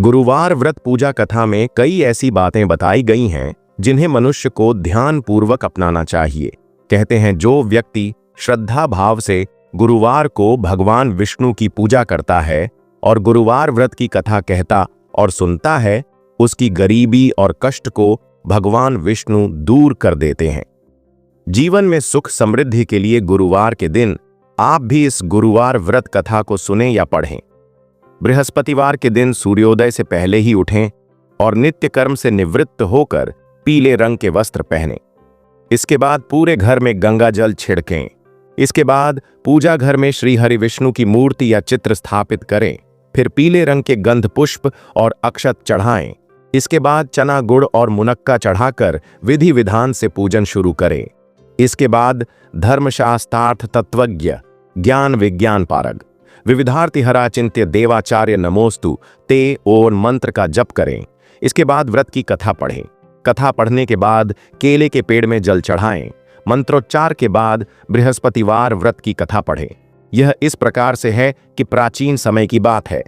गुरुवार व्रत पूजा कथा में कई ऐसी बातें बताई गई हैं जिन्हें मनुष्य को ध्यानपूर्वक अपनाना चाहिए। कहते हैं जो व्यक्ति श्रद्धा भाव से गुरुवार को भगवान विष्णु की पूजा करता है और गुरुवार व्रत की कथा कहता और सुनता है, उसकी गरीबी और कष्ट को भगवान विष्णु दूर कर देते हैं। जीवन में सुख समृद्धि के लिए गुरुवार के दिन आप भी इस गुरुवार व्रत कथा को सुनें या पढ़ें। बृहस्पतिवार के दिन सूर्योदय से पहले ही उठें और नित्य कर्म से निवृत्त होकर पीले रंग के वस्त्र पहनें। इसके बाद पूरे घर में गंगा जल छिड़कें। इसके बाद पूजा घर में श्री हरि विष्णु की मूर्ति या चित्र स्थापित करें। फिर पीले रंग के गंध पुष्प और अक्षत चढ़ाएं। इसके बाद चना गुड़ और मुनक्का चढ़ाकर विधि विधान से पूजन शुरू करें। इसके बाद धर्मशास्त्रार्थ तत्वज्ञ ज्ञान विज्ञान पारग विविधार्थी हराचिंत्य देवाचार्य नमोस्तु ते और मंत्र का जप करें। इसके बाद व्रत की कथा पढ़ें। कथा पढ़ने के बाद केले के पेड़ में जल चढ़ाएं। मंत्रोच्चार के बाद बृहस्पतिवार व्रत की कथा पढ़ें। यह इस प्रकार से है कि प्राचीन समय की बात है।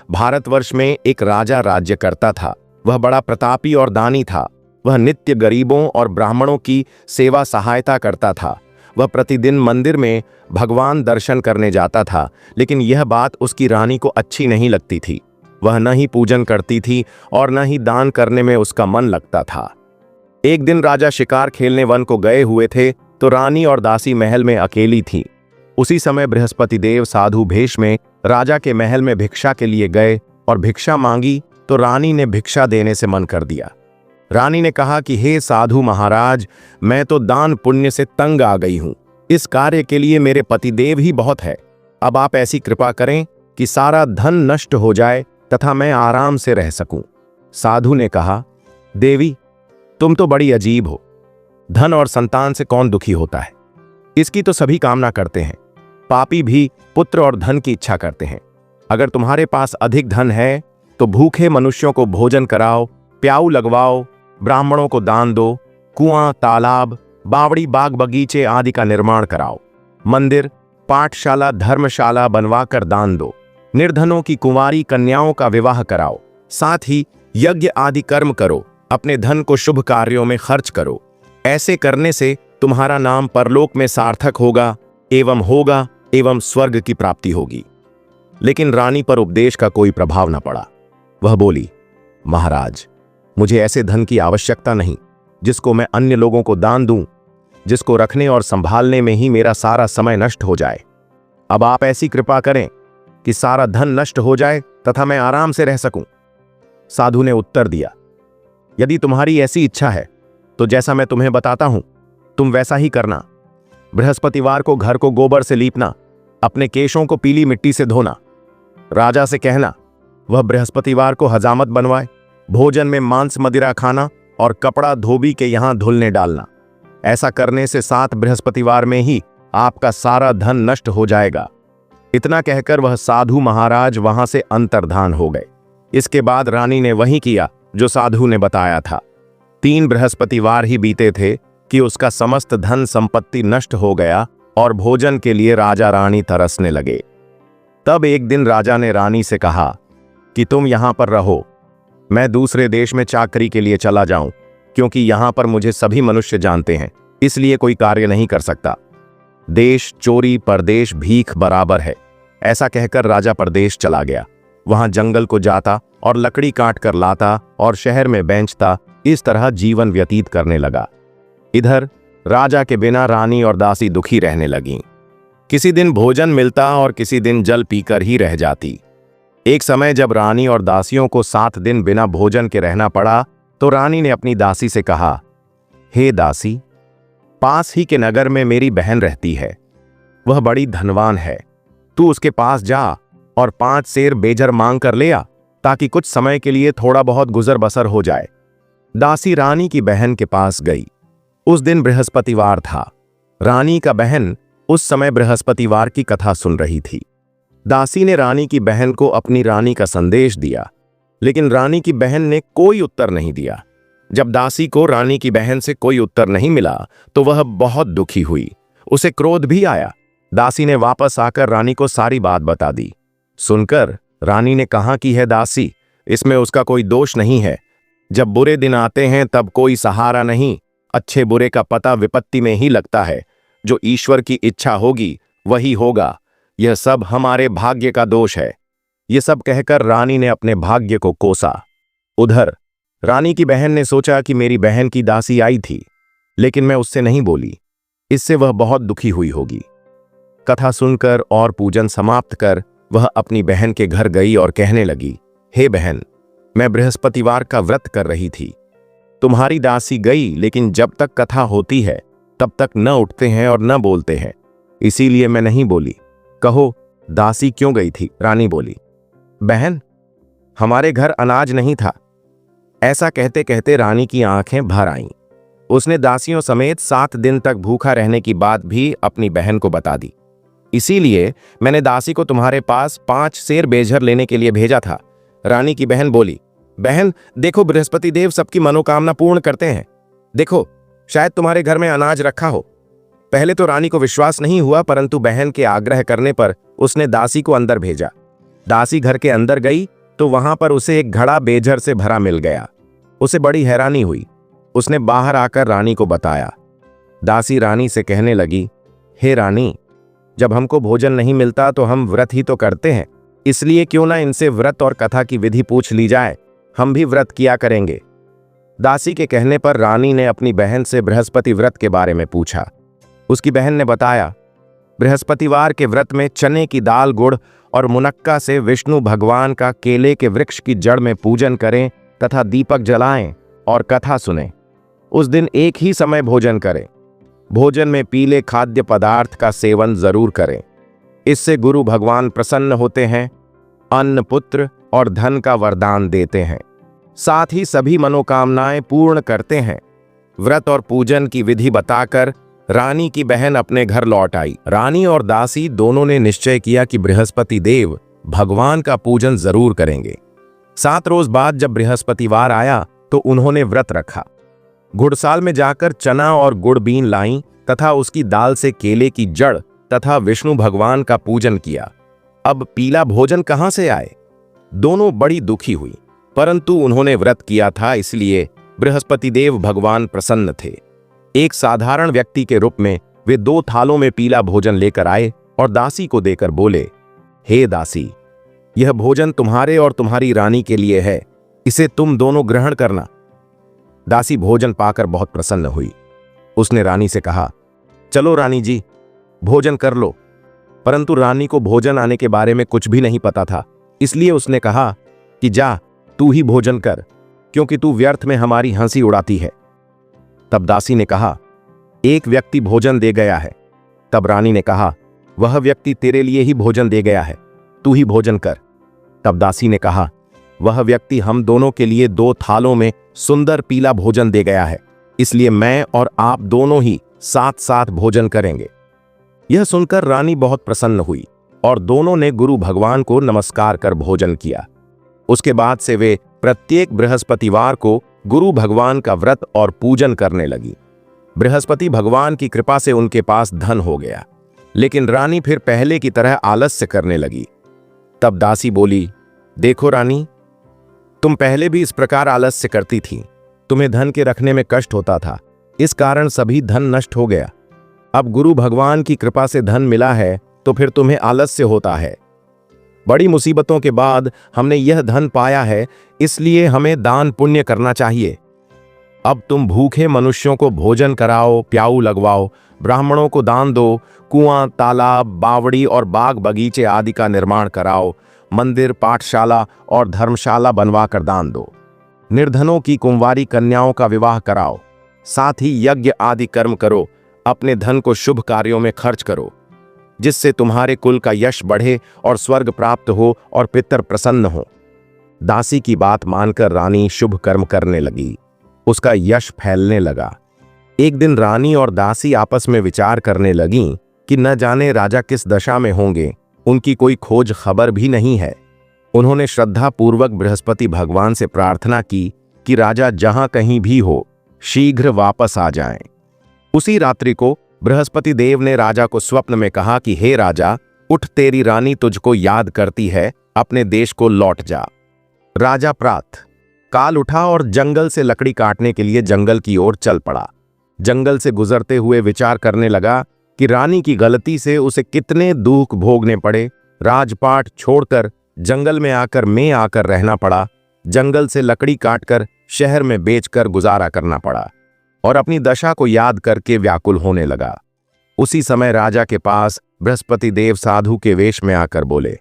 भारतवर्ष में एक राजा राज्य करता था। वह बड़ा प्रतापी और दानी था। वह नित्य गरीबों और ब्राह्मणों की सेवा सहायता करता था। वह प्रतिदिन मंदिर में भगवान दर्शन करने जाता था, लेकिन यह बात उसकी रानी को अच्छी नहीं लगती थी। वह न ही पूजन करती थी और न ही दान करने में उसका मन लगता था। एक दिन राजा शिकार खेलने वन को गए हुए थे तो रानी और दासी महल में अकेली थीं। उसी समय बृहस्पति देव साधु भेष में राजा के महल में भिक्षा के लिए गए और भिक्षा मांगी तो रानी ने भिक्षा देने से मन कर दिया। रानी ने कहा कि हे साधु महाराज, मैं तो दान पुण्य से तंग आ गई हूं। इस कार्य के लिए मेरे पतिदेव ही बहुत है। अब आप ऐसी कृपा करें कि सारा धन नष्ट हो जाए तथा मैं आराम से रह सकूं। साधु ने कहा, देवी, तुम तो बड़ी अजीब हो। धन और संतान से कौन दुखी होता है? इसकी तो सभी कामना करते हैं। पापी भी पुत्र और धन की इच्छा करते हैं। अगर तुम्हारे पास अधिक धन है तो भूखे मनुष्यों को भोजन कराओ, प्याऊ लगवाओ, ब्राह्मणों को दान दो, कुआं, तालाब, बावड़ी, बाग बगीचे आदि का निर्माण कराओ, मंदिर, पाठशाला, धर्मशाला बनवाकर दान दो, निर्धनों की कुंवारी कन्याओं का विवाह कराओ, साथ ही यज्ञ आदि कर्म करो, अपने धन को शुभ कार्यों में खर्च करो। ऐसे करने से तुम्हारा नाम परलोक में सार्थक होगा एवं स्वर्ग की प्राप्ति होगी। लेकिन रानी पर उपदेश का कोई प्रभाव न पड़ा। वह बोली, महाराज, मुझे ऐसे धन की आवश्यकता नहीं जिसको मैं अन्य लोगों को दान दूं, जिसको रखने और संभालने में ही मेरा सारा समय नष्ट हो जाए। अब आप ऐसी कृपा करें कि सारा धन नष्ट हो जाए तथा मैं आराम से रह सकूं। साधु ने उत्तर दिया, यदि तुम्हारी ऐसी इच्छा है तो जैसा मैं तुम्हें बताता हूं तुम वैसा ही करना। बृहस्पतिवार को घर को गोबर से लीपना, अपने केशों को पीली मिट्टी से धोना। राजा से कहना वह बृहस्पतिवार को हजामत बनवाए, भोजन में मांस मदिरा खाना और कपड़ा धोबी के यहां धुलने डालना। ऐसा करने से 7 बृहस्पतिवार में ही आपका सारा धन नष्ट हो जाएगा। इतना कहकर वह साधु महाराज वहां से अंतर्धान हो गए। इसके बाद रानी ने वही किया जो साधु ने बताया था। 3 बृहस्पतिवार ही बीते थे कि उसका समस्त धन संपत्ति नष्ट हो गया और भोजन के लिए राजा रानी तरसने लगे। तब एक दिन राजा ने रानी से कहा कि तुम यहां पर रहो, मैं दूसरे देश में चाकरी के लिए चला जाऊं, क्योंकि यहां पर मुझे सभी मनुष्य जानते हैं, इसलिए कोई कार्य नहीं कर सकता। देश चोरी परदेश भीख बराबर है। ऐसा कहकर राजा परदेश चला गया। वहां जंगल को जाता और लकड़ी काट कर लाता और शहर में बेचता। इस तरह जीवन व्यतीत करने लगा। इधर राजा के बिना रानी और दासी दुखी रहने लगीं। किसी दिन भोजन मिलता और किसी दिन जल पीकर ही रह जाती। एक समय जब रानी और दासियों को 7 दिन बिना भोजन के रहना पड़ा तो रानी ने अपनी दासी से कहा, हे दासी, पास ही के नगर में मेरी बहन रहती है। वह बड़ी धनवान है। तू उसके पास जा और 5 सेर बेजर मांग कर ले आ, ताकि कुछ समय के लिए थोड़ा बहुत गुजर बसर हो जाए। दासी रानी की बहन के पास गई। उस दिन बृहस्पतिवार था। रानी का बहन उस समय बृहस्पतिवार की कथा सुन रही थी। दासी ने रानी की बहन को अपनी रानी का संदेश दिया, लेकिन रानी की बहन ने कोई उत्तर नहीं दिया। जब दासी को रानी की बहन से कोई उत्तर नहीं मिला तो वह बहुत दुखी हुई। उसे क्रोध भी आया। दासी ने वापस आकर रानी को सारी बात बता दी। सुनकर रानी ने कहा कि है दासी, इसमें उसका कोई दोष नहीं है। जब बुरे दिन आते हैं तब कोई सहारा नहीं, अच्छे बुरे का पता विपत्ति में ही लगता है। जो ईश्वर की इच्छा होगी वही होगा, यह सब हमारे भाग्य का दोष है। यह सब कहकर रानी ने अपने भाग्य को कोसा। उधर रानी की बहन ने सोचा कि मेरी बहन की दासी आई थी, लेकिन मैं उससे नहीं बोली, इससे वह बहुत दुखी हुई होगी। कथा सुनकर और पूजन समाप्त कर वह अपनी बहन के घर गई और कहने लगी, हे बहन, मैं बृहस्पतिवार का व्रत कर रही थी। तुम्हारी दासी गई, लेकिन जब तक कथा होती है तब तक न उठते हैं और न बोलते हैं, इसीलिए मैं नहीं बोली। कहो, दासी क्यों गई थी? रानी बोली, बहन, हमारे घर अनाज नहीं था। ऐसा कहते कहते रानी की आंखें भर आईं। उसने दासियों समेत 7 दिन तक भूखा रहने की बात भी अपनी बहन को बता दी। इसीलिए मैंने दासी को तुम्हारे पास 5 सेर बेझर लेने के लिए भेजा था। रानी की बहन बोली, बहन देखो, बृहस्पति देव सबकी मनोकामना पूर्ण करते हैं। देखो, शायद तुम्हारे घर में अनाज रखा हो। पहले तो रानी को विश्वास नहीं हुआ, परंतु बहन के आग्रह करने पर उसने दासी को अंदर भेजा। दासी घर के अंदर गई तो वहां पर उसे एक घड़ा बेझर से भरा मिल गया। उसे बड़ी हैरानी हुई। उसने बाहर आकर रानी को बताया। दासी रानी से कहने लगी, हे रानी, जब हमको भोजन नहीं मिलता तो हम व्रत ही तो करते हैं, इसलिए क्यों ना इनसे व्रत और कथा की विधि पूछ ली जाए, हम भी व्रत किया करेंगे। दासी के कहने पर रानी ने अपनी बहन से बृहस्पति व्रत के बारे में पूछा। उसकी बहन ने बताया, बृहस्पतिवार के व्रत में चने की दाल, गुड़ और मुनक्का से विष्णु भगवान का केले के वृक्ष की जड़ में पूजन करें तथा दीपक जलाएं और कथा सुनें। उस दिन एक ही समय भोजन करें। भोजन में पीले खाद्य पदार्थ का सेवन जरूर करें, इससे गुरु भगवान प्रसन्न होते हैं, अन्न, पुत्र और धन का वरदान देते हैं, साथ ही सभी मनोकामनाएं पूर्ण करते हैं। व्रत और पूजन की विधि बताकर रानी की बहन अपने घर लौट आई। रानी और दासी दोनों ने निश्चय किया कि बृहस्पति देव भगवान का पूजन जरूर करेंगे। 7 रोज बाद जब बृहस्पतिवार आया तो उन्होंने व्रत रखा। गुड़साल में जाकर चना और गुड़ बीन लाईं तथा उसकी दाल से केले की जड़ तथा विष्णु भगवान का पूजन किया। अब पीला भोजन कहां से आए? दोनों बड़ी दुखी हुई, परंतु उन्होंने व्रत किया था, इसलिए बृहस्पति देव भगवान प्रसन्न थे। एक साधारण व्यक्ति के रूप में वे 2 थालों में पीला भोजन लेकर आए और दासी को देकर बोले, हे दासी, यह भोजन तुम्हारे और तुम्हारी रानी के लिए है, इसे तुम दोनों ग्रहण करना। दासी भोजन पाकर बहुत प्रसन्न हुई। उसने रानी से कहा, चलो रानी जी, भोजन कर लो। परंतु रानी को भोजन आने के बारे में कुछ भी नहीं पता था, इसलिए उसने कहा कि जा, तू ही भोजन कर, क्योंकि तू व्यर्थ में हमारी हंसी उड़ाती है। तब दासी ने कहा, एक व्यक्ति भोजन दे गया है। तब रानी ने कहा, वह व्यक्ति तेरे लिए ही भोजन दे गया है, तू ही भोजन कर। तब दासी ने कहा, वह व्यक्ति हम दोनों के लिए 2 थालों में सुंदर पीला भोजन दे गया है, इसलिए मैं और आप दोनों ही साथ साथ भोजन करेंगे। यह सुनकर रानी बहुत प्रसन्न हुई और दोनों ने गुरु भगवान को नमस्कार कर भोजन किया। उसके बाद से वे प्रत्येक बृहस्पतिवार को गुरु भगवान का व्रत और पूजन करने लगी। बृहस्पति भगवान की कृपा से उनके पास धन हो गया, लेकिन रानी फिर पहले की तरह आलस्य करने लगी। तब दासी बोली, देखो रानी, तुम पहले भी इस प्रकार आलस्य करती थी, तुम्हें धन के रखने में कष्ट होता था, इस कारण सभी धन नष्ट हो गया। अब गुरु भगवान की कृपा से धन मिला है तो फिर तुम्हें आलस्य होता है। बड़ी मुसीबतों के बाद हमने यह धन पाया है, इसलिए हमें दान पुण्य करना चाहिए। अब तुम भूखे मनुष्यों को भोजन कराओ, प्याऊ लगवाओ, ब्राह्मणों को दान दो, कुआं, तालाब, बावड़ी और बाग बगीचे आदि का निर्माण कराओ, मंदिर, पाठशाला और धर्मशाला बनवा कर दान दो, निर्धनों की कुंवारी कन्याओं का विवाह कराओ, साथ ही यज्ञ आदि कर्म करो, अपने धन को शुभ कार्यों में खर्च करो, जिससे तुम्हारे कुल का यश बढ़े और स्वर्ग प्राप्त हो और पितर प्रसन्न हो। दासी की बात मानकर रानी शुभ कर्म करने लगी। उसका यश फैलने लगा। एक दिन रानी और दासी आपस में विचार करने लगीं कि न जाने राजा किस दशा में होंगे, उनकी कोई खोज खबर भी नहीं है। उन्होंने श्रद्धा पूर्वक बृहस्पति भगवान से प्रार्थना की कि राजा जहां कहीं भी हो, शीघ्र वापस आ जाएं। उसी रात्रि को बृहस्पति देव ने राजा को स्वप्न में कहा कि हे राजा, उठ, तेरी रानी तुझको याद करती है, अपने देश को लौट जा। राजा प्रातः काल उठा और जंगल से लकड़ी काटने के लिए जंगल की ओर चल पड़ा। जंगल से गुजरते हुए विचार करने लगा कि रानी की गलती से उसे कितने दुख भोगने पड़े। राजपाट छोड़कर जंगल में आकर रहना पड़ा। जंगल से लकड़ी काटकर शहर में बेचकर गुजारा करना पड़ा और अपनी दशा को याद करके व्याकुल होने लगा। उसी समय राजा के पास बृहस्पति देव साधु के वेश में आकर बोले,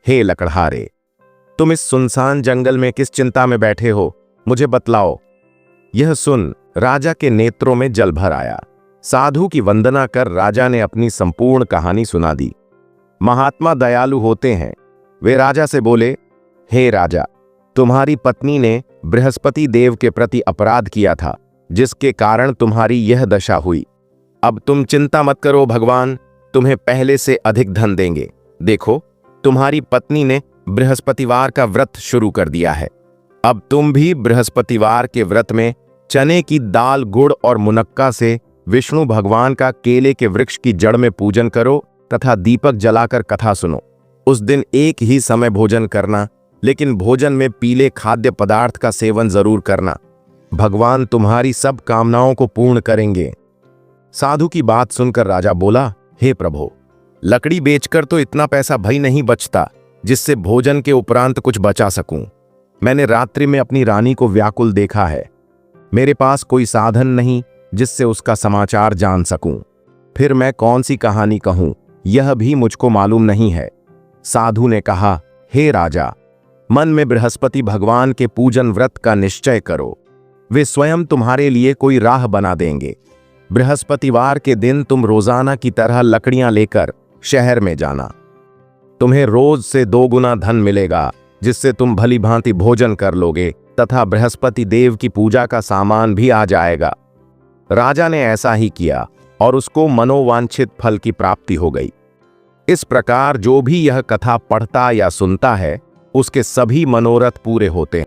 हे लकड़हारे, तुम इस सुनसान जंगल में किस चिंता में बैठे हो, मुझे बतलाओ। यह सुन राजा के नेत्रों में जल भर आया। साधु की वंदना कर राजा ने अपनी संपूर्ण कहानी सुना दी। महात्मा दयालु होते हैं। वे राजा से बोले, हे राजा, तुम्हारी पत्नी ने बृहस्पति देव के प्रति अपराध किया था, जिसके कारण तुम्हारी यह दशा हुई। अब तुम चिंता मत करो, भगवान तुम्हें पहले से अधिक धन देंगे। देखो, तुम्हारी पत्नी ने बृहस्पतिवार का व्रत शुरू कर दिया है। अब तुम भी बृहस्पतिवार के व्रत में चने की दाल, गुड़ और मुनक्का से विष्णु भगवान का केले के वृक्ष की जड़ में पूजन करो तथा दीपक जलाकर कथा सुनो। उस दिन एक ही समय भोजन करना, लेकिन भोजन में पीले खाद्य पदार्थ का सेवन जरूर करना। भगवान तुम्हारी सब कामनाओं को पूर्ण करेंगे। साधु की बात सुनकर राजा बोला, हे प्रभु, लकड़ी बेचकर तो इतना पैसा भई नहीं बचता जिससे भोजन के उपरांत कुछ बचा सकूं। मैंने रात्रि में अपनी रानी को व्याकुल देखा है। मेरे पास कोई साधन नहीं जिससे उसका समाचार जान सकूं। फिर मैं कौन सी कहानी कहूं, यह भी मुझको मालूम नहीं है। साधु ने कहा, हे राजा, मन में बृहस्पति भगवान के पूजन व्रत का निश्चय करो। वे स्वयं तुम्हारे लिए कोई राह बना देंगे। बृहस्पतिवार के दिन तुम रोजाना की तरह लकड़ियां लेकर शहर में जाना। तुम्हें रोज से 2 गुना धन मिलेगा, जिससे तुम भली भांति भोजन कर लोगे तथा बृहस्पति देव की पूजा का सामान भी आ जाएगा। राजा ने ऐसा ही किया और उसको मनोवांछित फल की प्राप्ति हो गई। इस प्रकार जो भी यह कथा पढ़ता या सुनता है, उसके सभी मनोरथ पूरे होते हैं।